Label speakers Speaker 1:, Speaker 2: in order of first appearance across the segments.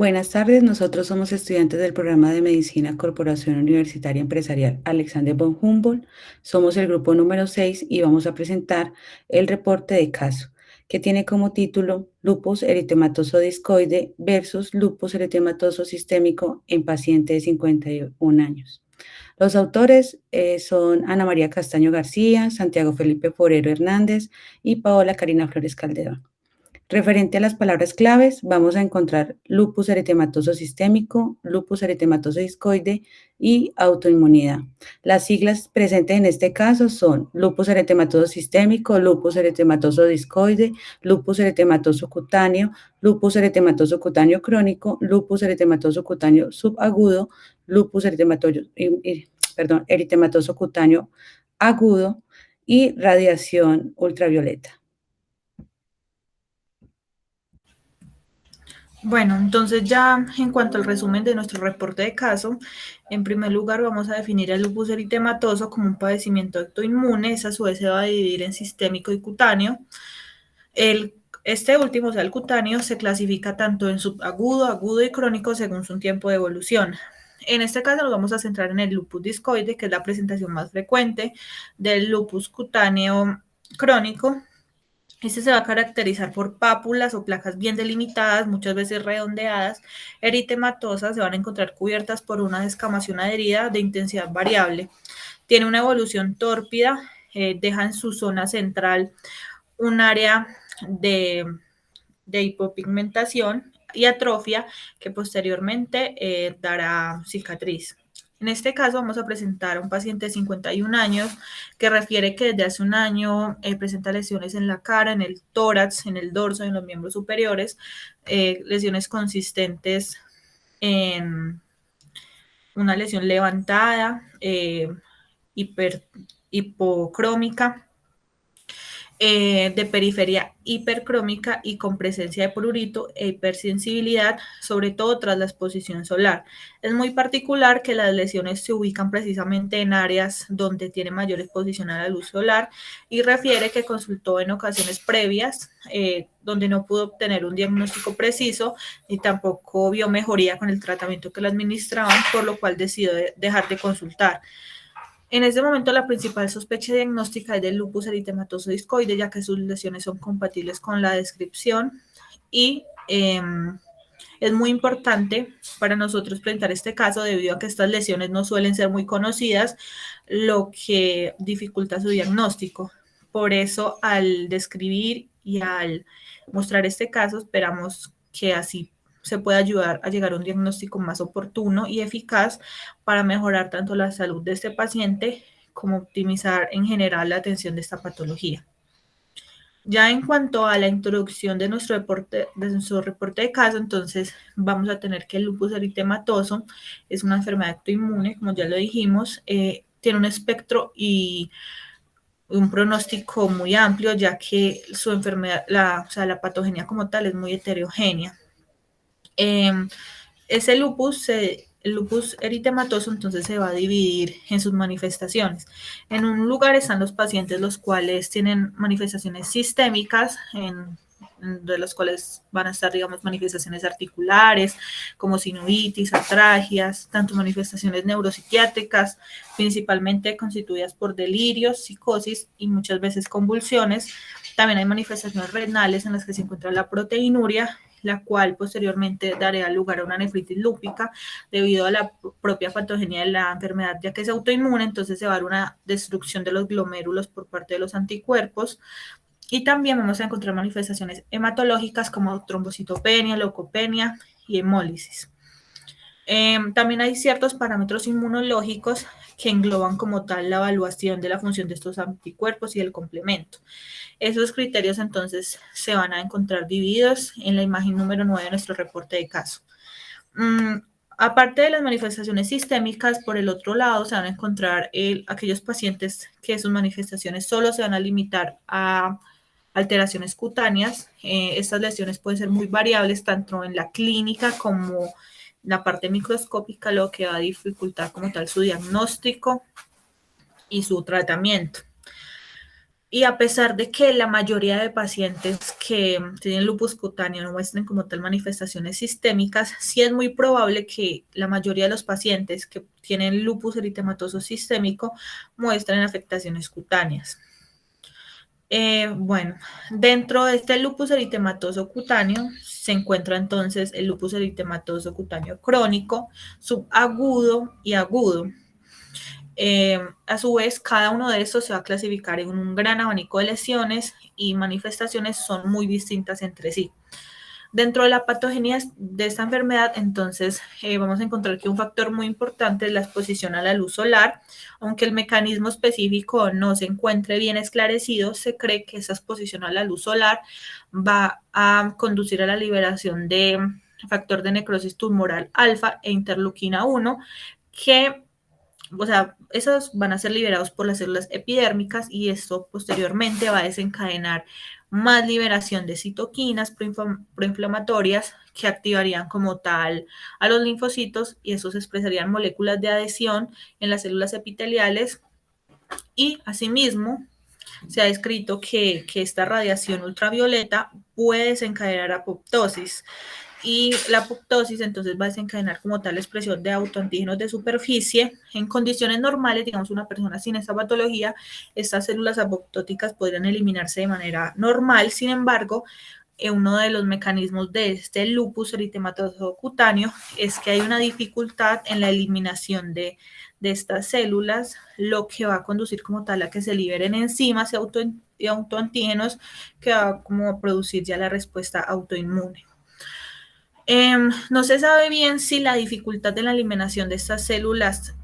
Speaker 1: Buenas tardes, nosotros somos estudiantes del programa de Medicina Corporación Universitaria Empresarial Alexander von Humboldt. Somos el grupo número 6 y vamos a presentar el reporte de caso, que tiene como título Lupus eritematoso discoide versus lupus eritematoso sistémico en paciente de 51 años. Los autores son Ana María Castaño García, Santiago Felipe Forero Hernández y Paola Karina Flores Calderón. Referente a las palabras claves, vamos a encontrar lupus eritematoso sistémico, lupus eritematoso discoide y autoinmunidad. Las siglas presentes en este caso son lupus eritematoso sistémico, lupus eritematoso discoide, lupus eritematoso cutáneo, lupus eritematoso cutáneo crónico, lupus eritematoso cutáneo subagudo, lupus eritematoso cutáneo agudo y radiación ultravioleta.
Speaker 2: Bueno, entonces ya en cuanto al resumen de nuestro reporte de caso, en primer lugar vamos a definir el lupus eritematoso como un padecimiento autoinmune, esa a su vez se va a dividir en sistémico y cutáneo. Este último, o sea, el cutáneo, se clasifica tanto en subagudo, agudo y crónico según su tiempo de evolución. En este caso nos vamos a centrar en el lupus discoide, que es la presentación más frecuente del lupus cutáneo crónico. Este se va a caracterizar por pápulas o placas bien delimitadas, muchas veces redondeadas, eritematosas, se van a encontrar cubiertas por una descamación adherida de intensidad variable. Tiene una evolución tórpida, deja en su zona central un área de hipopigmentación y atrofia que posteriormente dará cicatriz. En este caso vamos a presentar a un paciente de 51 años que refiere que desde hace un año presenta lesiones en la cara, en el tórax, en el dorso, en los miembros superiores, lesiones consistentes en una lesión levantada, hipocrómica, de periferia hipercrómica y con presencia de prurito e hipersensibilidad, sobre todo tras la exposición solar. Es muy particular que las lesiones se ubican precisamente en áreas donde tiene mayor exposición a la luz solar y refiere que consultó en ocasiones previas donde no pudo obtener un diagnóstico preciso y tampoco vio mejoría con el tratamiento que le administraban, por lo cual decidió dejar de consultar. En este momento, la principal sospecha diagnóstica es del lupus eritematoso discoide, ya que sus lesiones son compatibles con la descripción y es muy importante para nosotros presentar este caso debido a que estas lesiones no suelen ser muy conocidas, lo que dificulta su diagnóstico. Por eso, al describir y al mostrar este caso, esperamos que así se pueda ayudar a llegar a un diagnóstico más oportuno y eficaz para mejorar tanto la salud de este paciente como optimizar en general la atención de esta patología. Ya en cuanto a la introducción de nuestro reporte de caso, entonces vamos a tener que el lupus eritematoso es una enfermedad autoinmune, como ya lo dijimos, tiene un espectro y un pronóstico muy amplio, ya que su enfermedad, la patogenia como tal es muy heterogénea. Ese lupus, el lupus eritematoso, entonces se va a dividir en sus manifestaciones. En un lugar están los pacientes los cuales tienen manifestaciones sistémicas, de los cuales van a estar, digamos, manifestaciones articulares, como sinuitis, atragias, tanto manifestaciones neuropsiquiátricas, principalmente constituidas por delirios, psicosis y muchas veces convulsiones. También hay manifestaciones renales en las que se encuentra la proteinuria, la cual posteriormente daría lugar a una nefritis lúpica debido a la propia patogenia de la enfermedad, ya que es autoinmune, entonces se va a dar una destrucción de los glomérulos por parte de los anticuerpos. Y también vamos a encontrar manifestaciones hematológicas como trombocitopenia, leucopenia y hemólisis. También hay ciertos parámetros inmunológicos que engloban como tal la evaluación de la función de estos anticuerpos y el complemento. Esos criterios entonces se van a encontrar divididos en la imagen número 9 de nuestro reporte de caso. Aparte de las manifestaciones sistémicas, por el otro lado se van a encontrar aquellos pacientes que sus manifestaciones solo se van a limitar a alteraciones cutáneas. Estas lesiones pueden ser muy variables tanto en la clínica como la parte microscópica, lo que va a dificultar como tal su diagnóstico y su tratamiento. Y a pesar de que la mayoría de pacientes que tienen lupus cutáneo no muestren como tal manifestaciones sistémicas, sí es muy probable que la mayoría de los pacientes que tienen lupus eritematoso sistémico muestren afectaciones cutáneas. Bueno, dentro de este lupus eritematoso cutáneo se encuentra entonces el lupus eritematoso cutáneo crónico, subagudo y agudo. A su vez, cada uno de estos se va a clasificar en un gran abanico de lesiones y manifestaciones son muy distintas entre sí. Dentro de la patogenia de esta enfermedad, entonces, vamos a encontrar que un factor muy importante es la exposición a la luz solar. Aunque el mecanismo específico no se encuentre bien esclarecido, se cree que esa exposición a la luz solar va a conducir a la liberación de factor de necrosis tumoral alfa e interleuquina 1, que o sea, esos van a ser liberados por las células epidérmicas y esto posteriormente va a desencadenar más liberación de citoquinas proinflamatorias que activarían como tal a los linfocitos y esos expresarían moléculas de adhesión en las células epiteliales y asimismo se ha descrito que esta radiación ultravioleta puede desencadenar apoptosis y la apoptosis entonces va a desencadenar como tal la expresión de autoantígenos de superficie. En condiciones normales, digamos una persona sin esta patología, estas células apoptóticas podrían eliminarse de manera normal, sin embargo, uno de los mecanismos de este lupus eritematoso cutáneo es que hay una dificultad en la eliminación de estas células, lo que va a conducir como tal a que se liberen enzimas y autoantígenos que va como a producir ya la respuesta autoinmune. No se sabe bien si la dificultad en la eliminación de estas células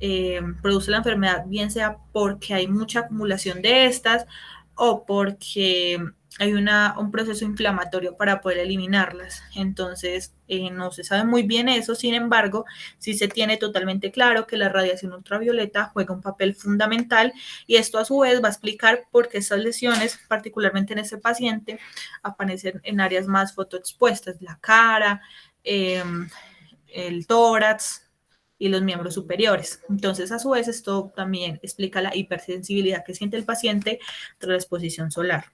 Speaker 2: produce la enfermedad, bien sea porque hay mucha acumulación de estas o porque hay un proceso inflamatorio para poder eliminarlas. Entonces, no se sabe muy bien eso, sin embargo, sí se tiene totalmente claro que la radiación ultravioleta juega un papel fundamental y esto a su vez va a explicar por qué estas lesiones, particularmente en este paciente, aparecen en áreas más fotoexpuestas, la cara, el tórax y los miembros superiores. Entonces, a su vez, esto también explica la hipersensibilidad que siente el paciente tras la exposición solar.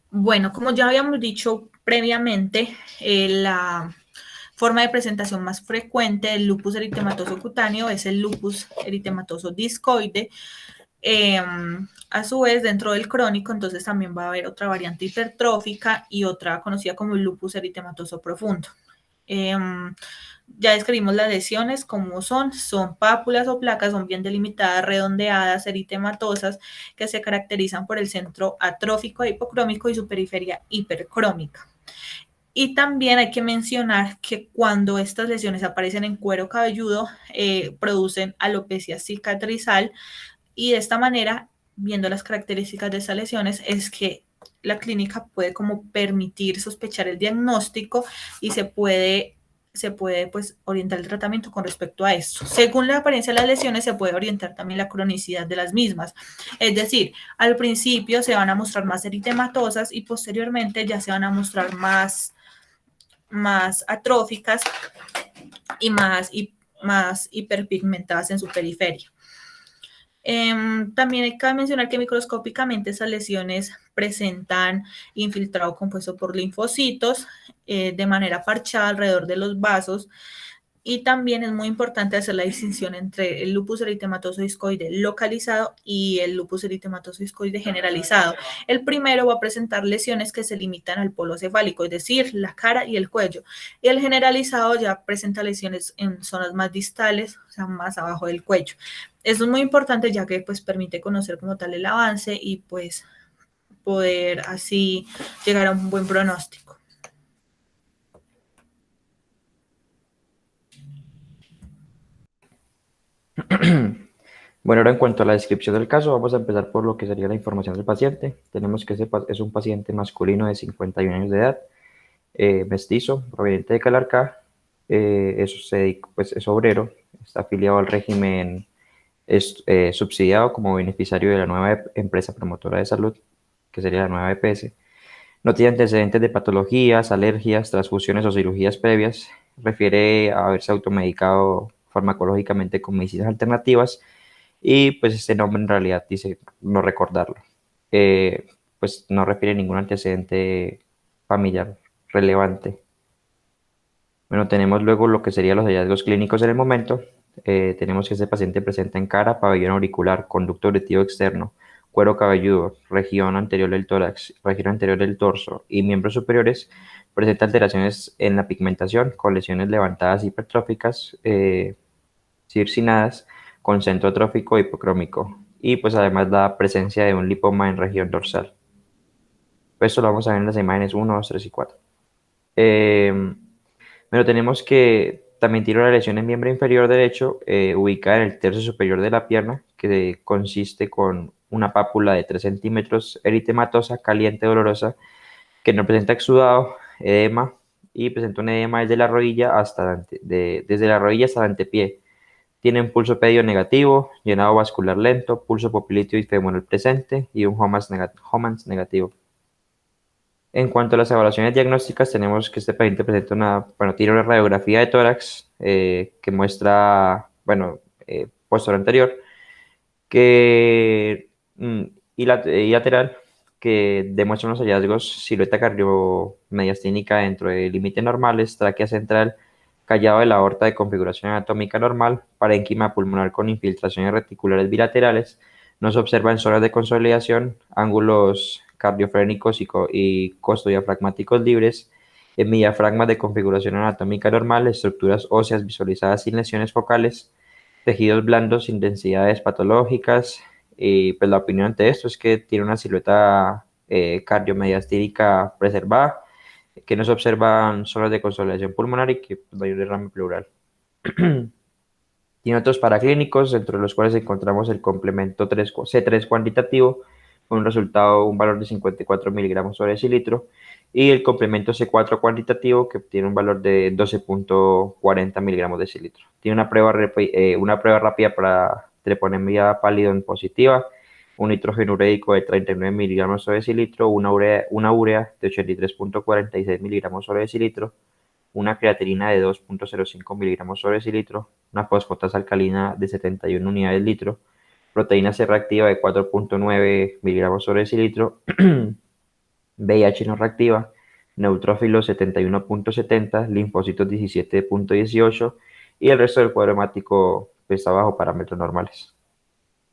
Speaker 2: Bueno, como ya habíamos dicho previamente, la forma de presentación más frecuente del lupus eritematoso cutáneo es el lupus eritematoso discoide. A su vez, dentro del crónico, entonces también va a haber otra variante hipertrófica y otra conocida como el lupus eritematoso profundo. Ya describimos las lesiones como son pápulas o placas, son bien delimitadas, redondeadas, eritematosas, que se caracterizan por el centro atrófico e hipocrómico y su periferia hipercrómica. Y también hay que mencionar que cuando estas lesiones aparecen en cuero cabelludo, producen alopecia cicatrizal y de esta manera, viendo las características de estas lesiones, es que la clínica puede como permitir sospechar el diagnóstico y se puede pues orientar el tratamiento con respecto a esto. Según la apariencia de las lesiones se puede orientar también la cronicidad de las mismas. Es decir, al principio se van a mostrar más eritematosas y posteriormente ya se van a mostrar más atróficas y más hiperpigmentadas en su periferia. También hay que mencionar que microscópicamente esas lesiones presentan infiltrado compuesto por linfocitos de manera parchada alrededor de los vasos y también es muy importante hacer la distinción entre el lupus eritematoso discoide localizado y el lupus eritematoso discoide generalizado. El primero va a presentar lesiones que se limitan al polo cefálico, es decir, la cara y el cuello. Y el generalizado ya presenta lesiones en zonas más distales, o sea, más abajo del cuello. Esto es muy importante ya que pues permite conocer como tal el avance y pues poder así llegar a un buen pronóstico.
Speaker 3: Bueno, ahora en cuanto a la descripción del caso, vamos a empezar por lo que sería la información del paciente. Tenemos que es un paciente masculino de 51 años de edad, mestizo, proveniente de Calarcá, pues es obrero, está afiliado al régimen, es subsidiado como beneficiario de la nueva empresa promotora de salud, que sería la nueva EPS. No tiene antecedentes de patologías, alergias, transfusiones o cirugías previas. Refiere a haberse automedicado farmacológicamente con medicinas alternativas y pues este nombre en realidad dice no recordarlo. pues no refiere ningún antecedente familiar relevante. Bueno, tenemos luego lo que serían los hallazgos clínicos en el momento. Tenemos que este paciente presenta en cara, pabellón auricular, conducto auditivo externo, cuero cabelludo, región anterior del tórax, región anterior del torso y miembros superiores. Presenta alteraciones en la pigmentación con lesiones levantadas hipertróficas, circinadas, con centro trófico hipocrómico. Y pues además la presencia de un lipoma en región dorsal. Esto lo vamos a ver en las imágenes 1, 2, 3 y 4. Pero tenemos que también tiene una lesión en miembro inferior derecho, ubicada en el tercio superior de la pierna, que consiste con una pápula de 3 centímetros, eritematosa, caliente, dolorosa, que no presenta exudado, edema, y presenta un edema desde la rodilla desde la rodilla hasta el antepié. Tiene un pulso pedio negativo, llenado vascular lento, pulso popiliteo y femoral presente y un Homans negativo. En cuanto a las evaluaciones diagnósticas, tenemos que este paciente presenta tiene una radiografía de tórax que muestra, posterior anterior, que, y lateral, que demuestra unos hallazgos, silueta cardiomediastínica dentro de límites normales, tráquea central, callado de la aorta de configuración anatómica normal, parénquima pulmonar con infiltraciones reticulares bilaterales. No se observa en zonas de consolidación, ángulos cardiofrénicos y costodiafragmáticos libres, en diafragmas de configuración anatómica normal, estructuras óseas visualizadas sin lesiones focales, tejidos blandos sin densidades patológicas. Y pues la opinión ante esto es que tiene una silueta cardiomediastínica preservada, que no se observan zonas de consolidación pulmonar y que pues, no hay un derrame pleural. Tiene otros paraclínicos, entre los cuales encontramos el complemento C3 cuantitativo, con un valor de 54 miligramos sobre decilitro, y el complemento C4 cuantitativo, que tiene un valor de 12.40 miligramos de decilitro. Tiene una prueba rápida para treponemia pallidum positiva, un nitrógeno ureico de 39 miligramos sobre decilitro, una urea de 83.46 miligramos sobre decilitro, una creatinina de 2.05 miligramos sobre decilitro, una fosfatasa alcalina de 71 unidades litro, proteína C reactiva de 4.9 miligramos sobre decilitro, VIH no reactiva, neutrófilos 71.70, linfocitos 17.18 y el resto del cuadro hemático está bajo parámetros normales.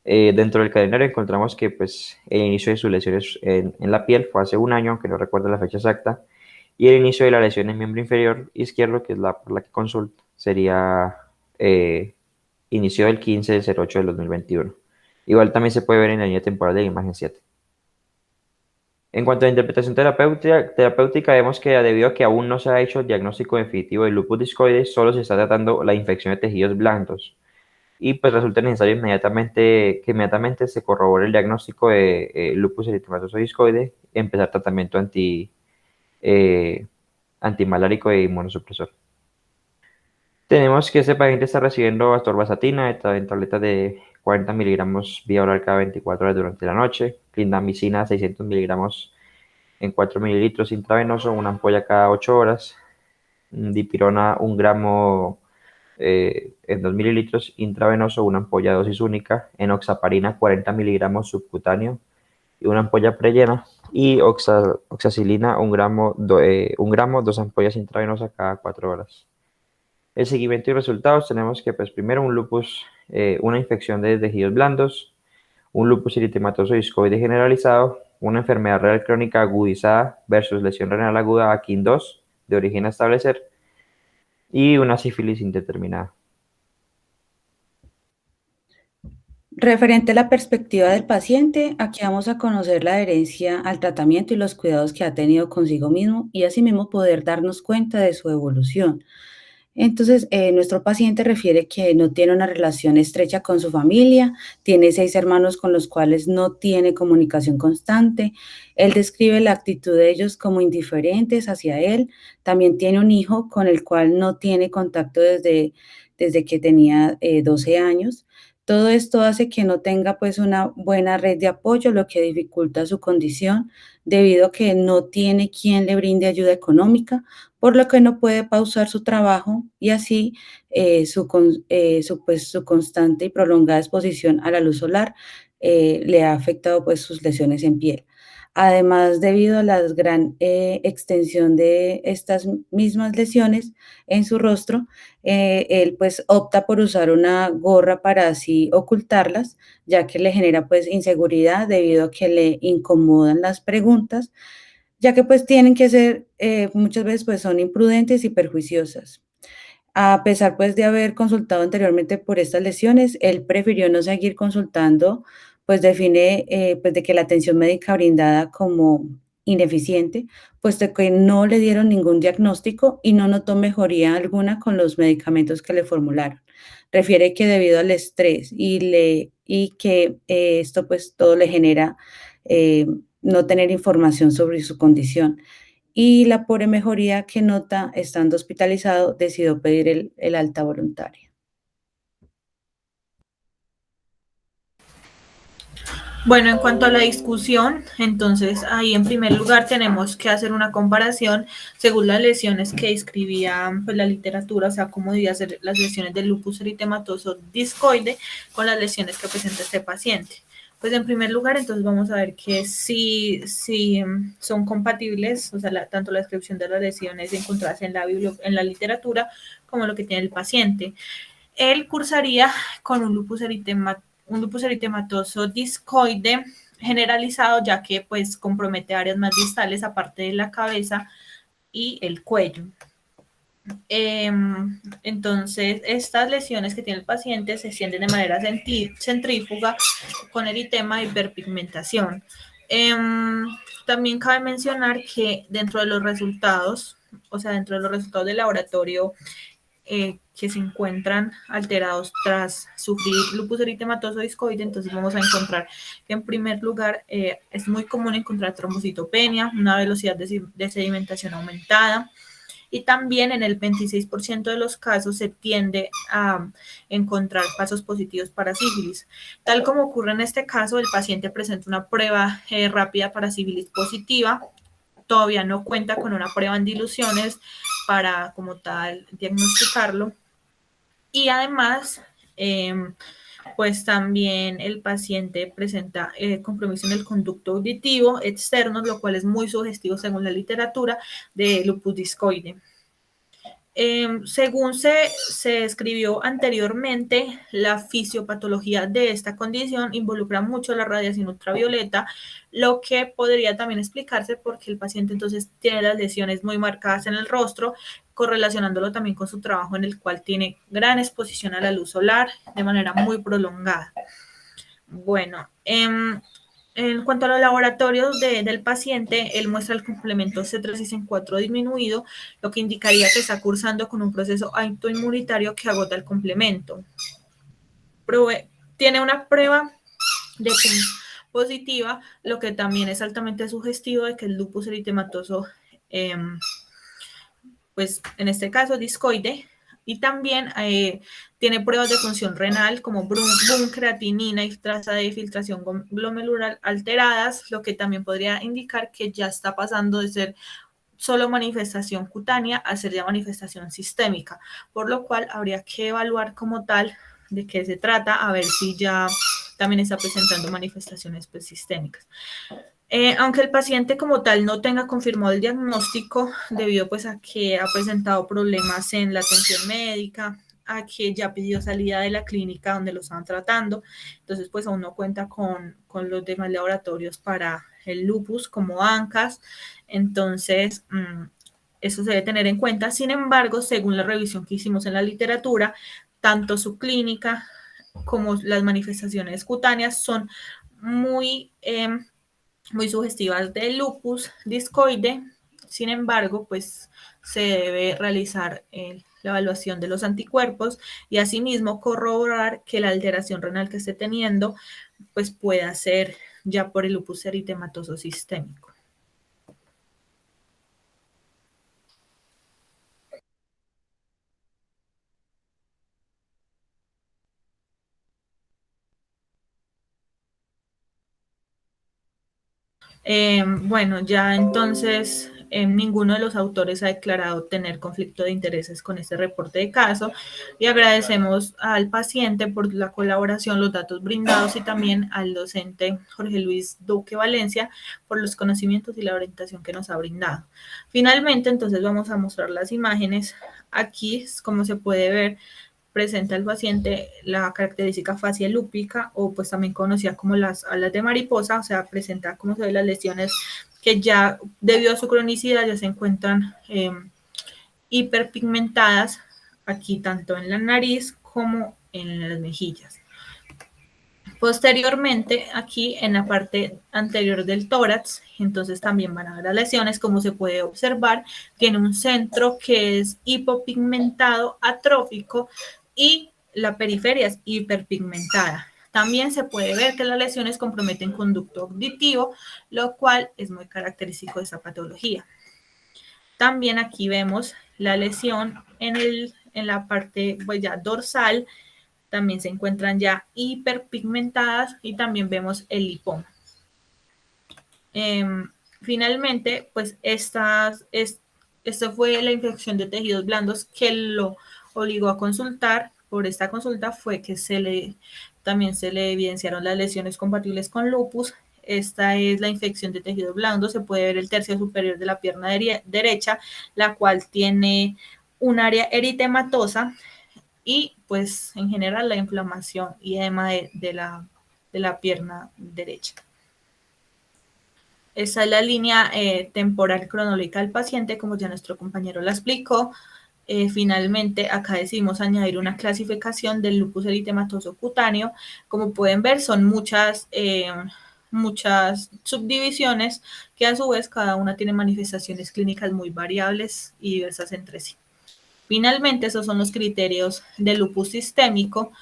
Speaker 3: Dentro del calendario encontramos que pues, el inicio de sus lesiones en la piel fue hace un año, aunque no recuerdo la fecha exacta, y el inicio de la lesión en miembro inferior izquierdo, que es por la que consulta, sería inicio del 15 del 08 del 2021. Igual también se puede ver en la línea temporal de la imagen 7. En cuanto a la interpretación terapéutica, vemos que debido a que aún no se ha hecho el diagnóstico definitivo del lupus discoide, solo se está tratando la infección de tejidos blandos. Y pues resulta necesario que inmediatamente se corrobore el diagnóstico de lupus eritematoso discoide, empezar tratamiento antimalárico e inmunosupresor. Tenemos que este paciente está recibiendo atorvastatina en tabletas de 40 miligramos vía oral cada 24 horas durante la noche, clindamicina 600 miligramos en 4 mililitros intravenoso, una ampolla cada 8 horas, dipirona 1 gramo en 2 mililitros intravenoso, una ampolla de dosis única, enoxaparina 40 miligramos subcutáneo y una ampolla prellena, y oxacilina 1 gramo, 2 ampollas intravenosas cada 4 horas. El seguimiento y resultados tenemos que pues primero un lupus, una infección de tejidos blandos, un lupus eritematoso discoide generalizado, una enfermedad renal crónica agudizada versus lesión renal aguda AKIN2 de origen a establecer y una sífilis indeterminada.
Speaker 1: Referente a la perspectiva del paciente, aquí vamos a conocer la adherencia al tratamiento y los cuidados que ha tenido consigo mismo y asimismo poder darnos cuenta de su evolución. Entonces, nuestro paciente refiere que no tiene una relación estrecha con su familia, tiene 6 hermanos con los cuales no tiene comunicación constante. Él describe la actitud de ellos como indiferentes hacia él. También tiene un hijo con el cual no tiene contacto desde que tenía 12 años. Todo esto hace que no tenga pues una buena red de apoyo, lo que dificulta su condición debido a que no tiene quien le brinde ayuda económica, por lo que no puede pausar su trabajo y así su constante y prolongada exposición a la luz solar le ha afectado pues sus lesiones en piel. Además, debido a la gran extensión de estas mismas lesiones en su rostro, él pues opta por usar una gorra para así ocultarlas, ya que le genera pues inseguridad debido a que le incomodan las preguntas, ya que pues tienen que ser, muchas veces pues son imprudentes y perjuiciosas. A pesar, pues, de haber consultado anteriormente por estas lesiones, él prefirió no seguir consultando, pues, define, pues, de que la atención médica brindada como ineficiente, puesto que no le dieron ningún diagnóstico y no notó mejoría alguna con los medicamentos que le formularon. Refiere que debido al estrés y que, esto, pues, todo le genera, no tener información sobre su condición y la pobre mejoría que nota estando hospitalizado, decidió pedir el alta voluntaria.
Speaker 2: Bueno, en cuanto a la discusión, entonces ahí en primer lugar tenemos que hacer una comparación según las lesiones que describía pues, la literatura, o sea, cómo debían ser las lesiones del lupus eritematoso discoide con las lesiones que presenta este paciente. Pues en primer lugar, entonces vamos a ver que si son compatibles, o sea, tanto la descripción de las lesiones encontradas en la literatura como lo que tiene el paciente. Él cursaría con un lupus eritematoso discoide generalizado, ya que pues compromete áreas más distales aparte de la cabeza y el cuello. Entonces, estas lesiones que tiene el paciente se extienden de manera centrífuga con eritema y hiperpigmentación. También cabe mencionar que dentro de los resultados, o sea, dentro de los resultados del laboratorio, que se encuentran alterados tras sufrir lupus eritematoso discoide, entonces vamos a encontrar que en primer lugar es muy común encontrar trombocitopenia, una velocidad de sedimentación aumentada, y también en el 26% de los casos se tiende a encontrar pasos positivos para sífilis. Tal como ocurre en este caso, el paciente presenta una prueba rápida para sífilis positiva, todavía no cuenta con una prueba en diluciones para como tal diagnosticarlo. Y además, pues también el paciente presenta compromiso en el conducto auditivo externo, lo cual es muy sugestivo según la literatura de lupus discoide. Según se escribió anteriormente, la fisiopatología de esta condición involucra mucho la radiación ultravioleta, lo que podría también explicarse porque el paciente entonces tiene las lesiones muy marcadas en el rostro, correlacionándolo también con su trabajo en el cual tiene gran exposición a la luz solar de manera muy prolongada. Bueno, en cuanto a los laboratorios del paciente, él muestra el complemento C3 disminuido, lo que indicaría que está cursando con un proceso autoinmunitario que agota el complemento. Tiene una prueba de positiva, lo que también es altamente sugestivo de que el lupus eritematoso, pues en este caso discoide, y también tiene pruebas de función renal como BUN, creatinina y tasa de filtración glomerular alteradas, lo que también podría indicar que ya está pasando de ser solo manifestación cutánea a ser ya manifestación sistémica, por lo cual habría que evaluar como tal de qué se trata, a ver si ya también está presentando manifestaciones pues, sistémicas. Aunque el paciente como tal no tenga confirmado el diagnóstico debido pues a que ha presentado problemas en la atención médica, a que ya pidió salida de la clínica donde lo estaban tratando, entonces pues aún no cuenta con los demás laboratorios para el lupus como ANCAS, entonces eso se debe tener en cuenta. Sin embargo, según la revisión que hicimos en la literatura, tanto su clínica como las manifestaciones cutáneas son muy muy sugestivas del lupus discoide. Sin embargo, pues se debe realizar la evaluación de los anticuerpos y asimismo corroborar que la alteración renal que esté teniendo pues pueda ser ya por el lupus eritematoso sistémico. Bueno, ya entonces ninguno de los autores ha declarado tener conflicto de intereses con este reporte de caso y agradecemos al paciente por la colaboración, los datos brindados y también al docente Jorge Luis Duque Valencia por los conocimientos y la orientación que nos ha brindado. Finalmente, entonces vamos a mostrar las imágenes. Aquí, como se puede ver, presenta al paciente la característica facial lúpica o pues también conocida como las alas de mariposa, o sea, presenta como se ven las lesiones que ya debido a su cronicidad ya se encuentran hiperpigmentadas aquí tanto en la nariz como en las mejillas. Posteriormente, aquí en la parte anterior del tórax, entonces también van a ver las lesiones, como se puede observar, tiene un centro que es hipopigmentado atrófico y la periferia es hiperpigmentada. También se puede ver que las lesiones comprometen conducto auditivo, lo cual es muy característico de esta patología. También aquí vemos la lesión en la parte pues, ya dorsal, también se encuentran ya hiperpigmentadas y también vemos el lipoma. Finalmente, pues esta fue la infección de tejidos blandos que lo obligó a consultar. Por esta consulta fue que también se le evidenciaron las lesiones compatibles con lupus. Esta es la infección de tejidos blandos. Se puede ver el tercio superior de la pierna derecha, la cual tiene un área eritematosa y pues en general la inflamación y edema de la pierna derecha. Esa es la línea temporal cronológica del paciente, como ya nuestro compañero la explicó. Finalmente, acá decidimos añadir una clasificación del lupus eritematoso cutáneo. Como pueden ver, son muchas subdivisiones que a su vez cada una tiene manifestaciones clínicas muy variables y diversas entre sí. Finalmente, esos son los criterios del lupus sistémico,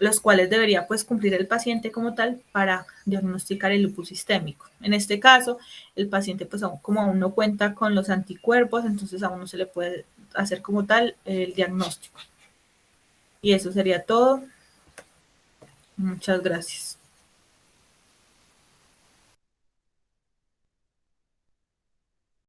Speaker 2: los cuales debería pues cumplir el paciente como tal para diagnosticar el lupus sistémico. En este caso, el paciente pues como aún no cuenta con los anticuerpos, entonces aún no se le puede hacer como tal el diagnóstico. Y eso sería todo. Muchas gracias.